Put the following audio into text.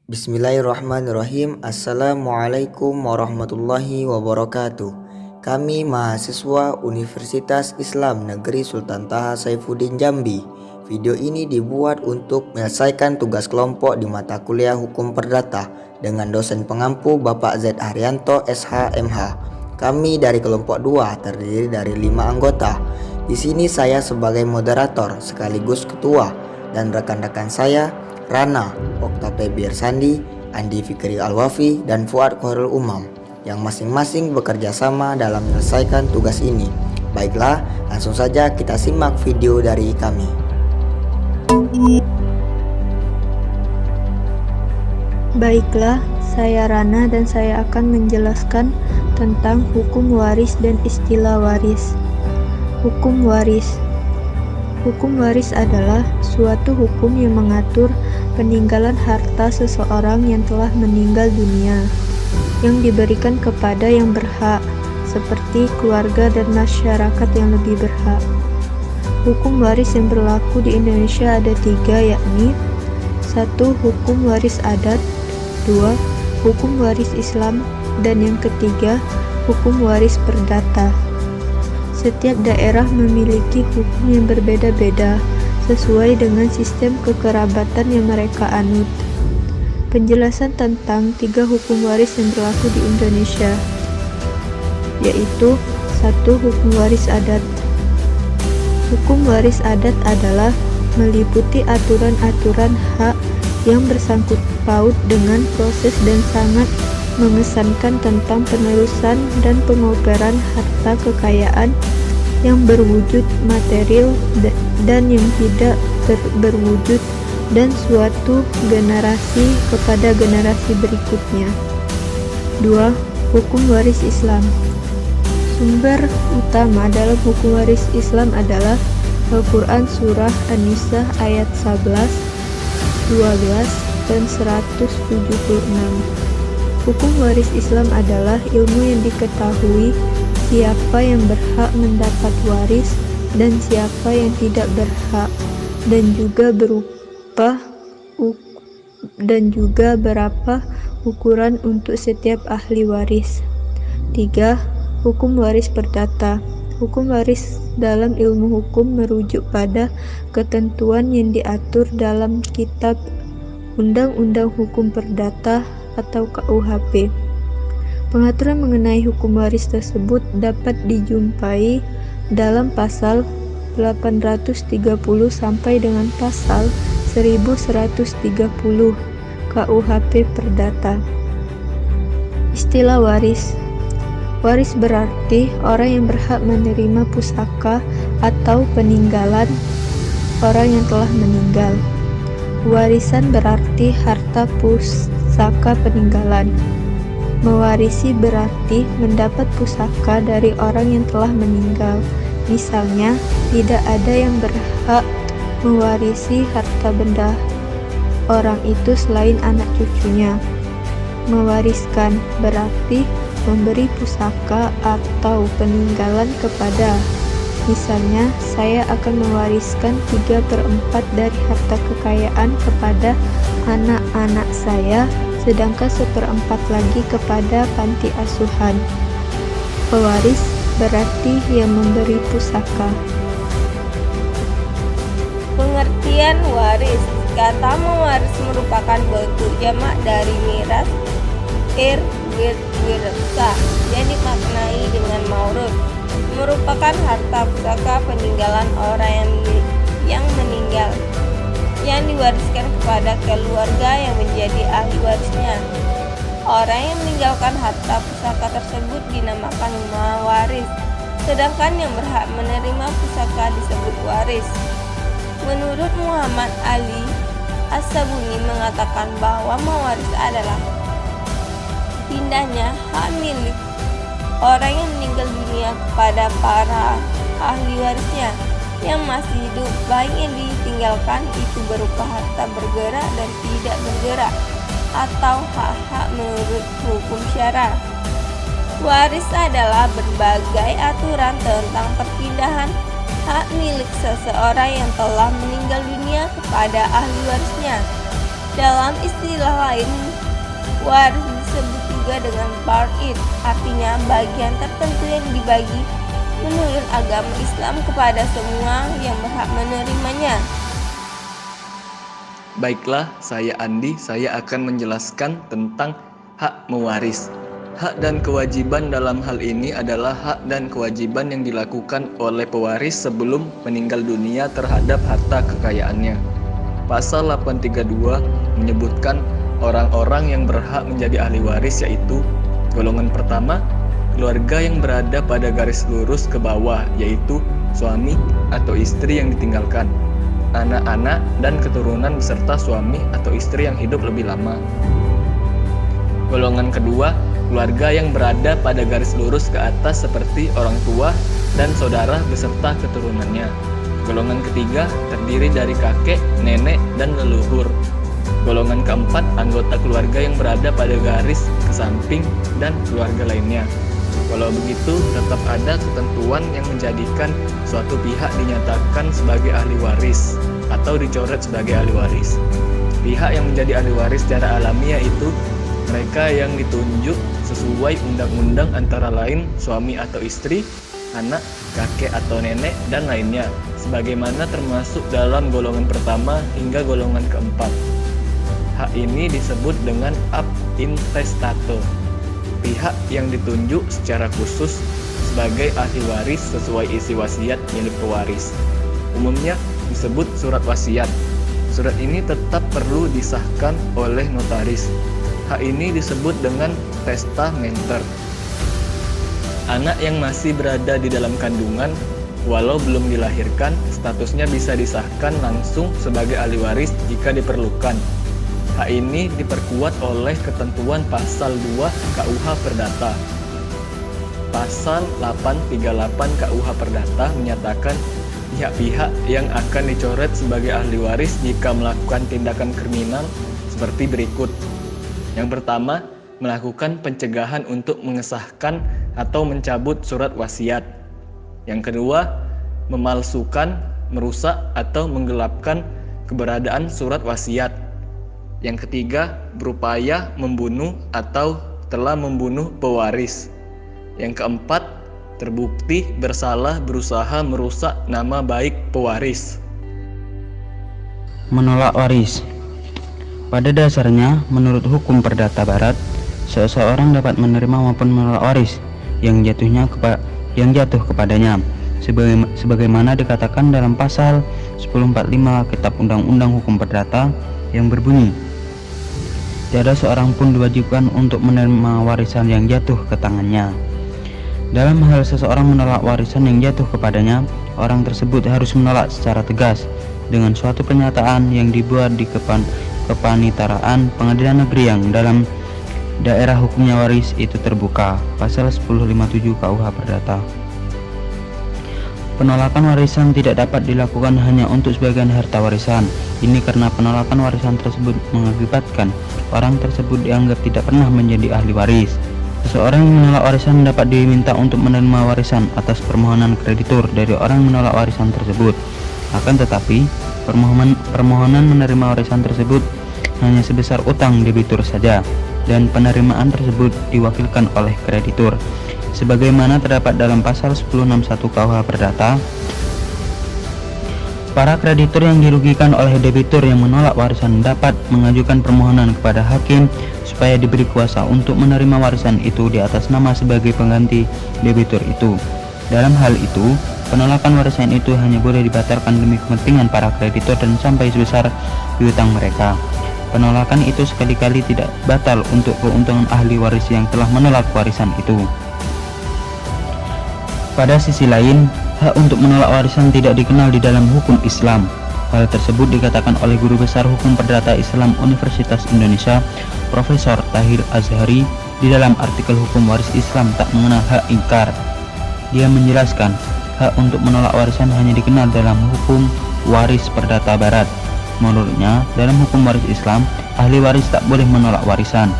Bismillahirrahmanirrahim. Assalamualaikum warahmatullahi wabarakatuh. Kami mahasiswa Universitas Islam Negeri Sultan Taha Saifuddin Jambi. Video ini dibuat untuk menyelesaikan tugas kelompok di mata kuliah Hukum Perdata dengan dosen pengampu Bapak Z. Haryanto SH MH. Kami dari kelompok 2 terdiri dari 5 anggota. Di sini saya sebagai moderator sekaligus ketua dan rekan-rekan saya Rana, Oktaviar Sandi, Andi Fikri Alwafi, dan Fuad Khairul Umam yang masing-masing bekerja sama dalam menyelesaikan tugas ini. Baiklah, langsung saja kita simak video dari kami. Baiklah, saya Rana dan saya akan menjelaskan tentang hukum waris dan istilah waris. Hukum waris. Hukum waris adalah suatu hukum yang mengatur peninggalan harta seseorang yang telah meninggal dunia, yang diberikan kepada yang berhak, seperti keluarga dan masyarakat yang lebih berhak. Hukum waris yang berlaku di Indonesia ada 3, yakni 1. Hukum waris adat, 2. Hukum waris Islam, dan yang ketiga, hukum waris perdata. Setiap daerah memiliki hukum yang berbeda-beda sesuai dengan sistem kekerabatan yang mereka anut. Penjelasan tentang 3 hukum waris yang berlaku di Indonesia, yaitu 1. Hukum waris adat. Hukum waris adat adalah meliputi aturan-aturan hak yang bersangkut paut dengan proses dan sangat mengesankan tentang penerusan dan pengoperan harta kekayaan yang berwujud material dan yang tidak berwujud dan suatu generasi kepada generasi berikutnya. 2. Hukum waris Islam. Sumber utama dalam hukum waris Islam adalah Al-Quran Surah An-Nisa ayat 11, 12, dan 176. Hukum waris Islam adalah ilmu yang diketahui siapa yang berhak mendapat waris dan siapa yang tidak berhak, dan juga berapa ukuran untuk setiap ahli waris. 3. Hukum waris perdata. Hukum waris dalam ilmu hukum merujuk pada ketentuan yang diatur dalam kitab Undang-Undang Hukum Perdata atau KUHP. Pengaturan mengenai hukum waris tersebut dapat dijumpai dalam pasal 830 sampai dengan pasal 1130 KUHP Perdata. Istilah waris. Waris berarti orang yang berhak menerima pusaka atau peninggalan orang yang telah meninggal. Warisan berarti harta pusaka peninggalan. Mewarisi berarti mendapat pusaka dari orang yang telah meninggal. Misalnya, tidak ada yang berhak mewarisi harta benda orang itu selain anak cucunya. Mewariskan berarti memberi pusaka atau peninggalan kepada. Misalnya, saya akan mewariskan 3/4 dari harta kekayaan kepada anak-anak saya, sedangkan 1/4 lagi kepada panti asuhan. Pewaris berarti yang memberi pusaka. Pengertian waris. Kata mewaris merupakan bentuk jamak dari miras, wirsa, yang dimaknai dengan maurud, merupakan harta pusaka peninggalan orang yang meninggal, yang diwariskan kepada keluarga yang menjadi ahli warisnya. Orang yang meninggalkan harta pusaka tersebut dinamakan mawaris, sedangkan yang berhak menerima pusaka disebut waris. Menurut Muhammad Ali As-Sabuni mengatakan bahwa mawaris adalah pindahnya hak milik orang yang meninggal dunia kepada para ahli warisnya yang masih hidup, baik yang ditinggalkan itu berupa harta bergerak dan tidak bergerak, atau hak-hak menurut hukum syara. Waris adalah berbagai aturan tentang perpindahan hak milik seseorang yang telah meninggal dunia kepada ahli warisnya. Dalam istilah lain, waris disebut juga dengan far'id, artinya bagian tertentu yang dibagi menurut agama Islam kepada semua yang berhak menerimanya. Baiklah, saya Andi, saya akan menjelaskan tentang hak mewaris. Hak dan kewajiban dalam hal ini adalah hak dan kewajiban yang dilakukan oleh pewaris sebelum meninggal dunia terhadap harta kekayaannya. Pasal 832 menyebutkan orang-orang yang berhak menjadi ahli waris, yaitu golongan pertama, keluarga yang berada pada garis lurus ke bawah, yaitu suami atau istri yang ditinggalkan, anak-anak dan keturunan beserta suami atau istri yang hidup lebih lama. Golongan kedua, keluarga yang berada pada garis lurus ke atas seperti orang tua dan saudara beserta keturunannya. Golongan ketiga terdiri dari kakek, nenek, dan leluhur. Golongan keempat, anggota keluarga yang berada pada garis ke samping dan keluarga lainnya. Walau begitu, tetap ada ketentuan yang menjadikan suatu pihak dinyatakan sebagai ahli waris atau dicoret sebagai ahli waris. Pihak yang menjadi ahli waris secara alamiah itu mereka yang ditunjuk sesuai undang-undang, antara lain suami atau istri, anak, kakek atau nenek, dan lainnya, sebagaimana termasuk dalam golongan pertama hingga golongan keempat. Hak ini disebut dengan ab intestato, pihak yang ditunjuk secara khusus sebagai ahli waris sesuai isi wasiat milik pewaris. Umumnya disebut surat wasiat. Surat ini tetap perlu disahkan oleh notaris. Hak ini disebut dengan testamenter. Anak yang masih berada di dalam kandungan walau belum dilahirkan, statusnya bisa disahkan langsung sebagai ahli waris jika diperlukan. Hak ini diperkuat oleh ketentuan pasal 2 KUH Perdata. Pasal 838 KUH Perdata menyatakan pihak-pihak yang akan dicoret sebagai ahli waris jika melakukan tindakan kriminal seperti berikut. Yang pertama, melakukan pencegahan untuk mengesahkan atau mencabut surat wasiat. Yang kedua, memalsukan, merusak atau menggelapkan keberadaan surat wasiat. Yang ketiga, berupaya membunuh atau telah membunuh pewaris. Yang keempat, terbukti bersalah berusaha merusak nama baik pewaris. Menolak waris. Pada dasarnya, menurut hukum perdata barat, seseorang dapat menerima maupun menolak waris yang jatuh kepadanya, sebagaimana dikatakan dalam pasal 1045 Kitab Undang-Undang Hukum Perdata yang berbunyi, tiada seorang pun diwajibkan untuk menerima warisan yang jatuh ke tangannya. Dalam hal seseorang menolak warisan yang jatuh kepadanya, orang tersebut harus menolak secara tegas dengan suatu pernyataan yang dibuat di Kepanitaraan Pengadilan Negeri yang dalam daerah hukumnya waris itu terbuka. Pasal 1057 KUH Perdata. Penolakan warisan tidak dapat dilakukan hanya untuk sebagian harta warisan. Ini karena penolakan warisan tersebut mengakibatkan orang tersebut dianggap tidak pernah menjadi ahli waris. Seseorang yang menolak warisan dapat diminta untuk menerima warisan atas permohonan kreditur dari orang menolak warisan tersebut. Akan tetapi, permohonan menerima warisan tersebut hanya sebesar utang debitur saja, dan penerimaan tersebut diwakilkan oleh kreditur. Sebagaimana terdapat dalam pasal 1061 KUH Perdata, para kreditur yang dirugikan oleh debitur yang menolak warisan dapat mengajukan permohonan kepada hakim supaya diberi kuasa untuk menerima warisan itu di atas nama sebagai pengganti debitur itu. Dalam hal itu, penolakan warisan itu hanya boleh dibatalkan demi kepentingan para kreditur dan sampai sebesar piutang mereka. Penolakan itu sekali-kali tidak batal untuk keuntungan ahli waris yang telah menolak warisan itu. Pada sisi lain, hak untuk menolak warisan tidak dikenal di dalam hukum Islam. Hal tersebut dikatakan oleh Guru Besar Hukum Perdata Islam Universitas Indonesia, Profesor Tahir Azhari, di dalam artikel Hukum Waris Islam Tak Mengenal Hak Ingkar. Dia menjelaskan, hak untuk menolak warisan hanya dikenal dalam hukum waris perdata barat. Menurutnya, dalam hukum waris Islam, ahli waris tak boleh menolak warisan.